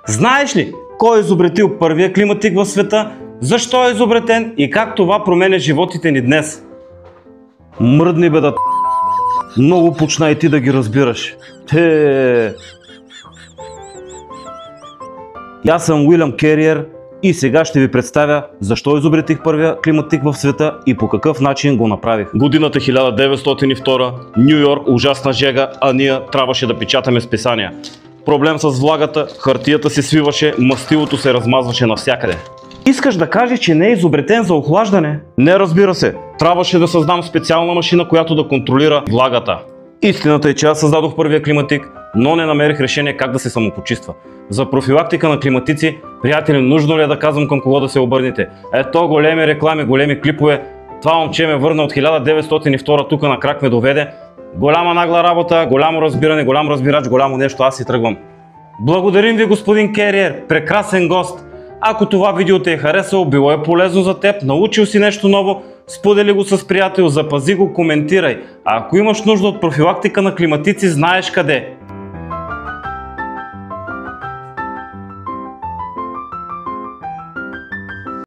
Знаеш ли кой е изобретил първия климатик в света, защо е изобретен и как това променя животите ни днес? Мръдни бе да много почна и ти да ги разбираш. Аз съм Уилям Кериер и сега ще ви представя защо изобретих първия климатик в света и по какъв начин го направих. Годината 1902, Ню Йорк, ужасна жега, а ние трябваше да печатаме списания. Проблем с влагата, хартията се свиваше, мастилото се размазваше навсякъде. Искаш да кажеш, че не е изобретен за охлаждане? Не, разбира се. Трябваше да създам специална машина, която да контролира влагата. Истината е, че аз създадох първия климатик, но не намерих решение как да се самопочиства. За профилактика на климатици, приятели, нужно ли е да казвам към кого да се обърнете? Ето големи реклами, големи клипове. Това момче ме върна от 1902, тук на крак ме доведе. Голяма нагла работа, голямо разбиране, голям разбирач, голямо нещо, аз си тръгвам. Благодарим ви, господин Кериер, прекрасен гост. Ако това видео те е харесало, било е полезно за теб, научил си нещо ново, сподели го с приятел, запази го, коментирай. А ако имаш нужда от профилактика на климатици, знаеш къде.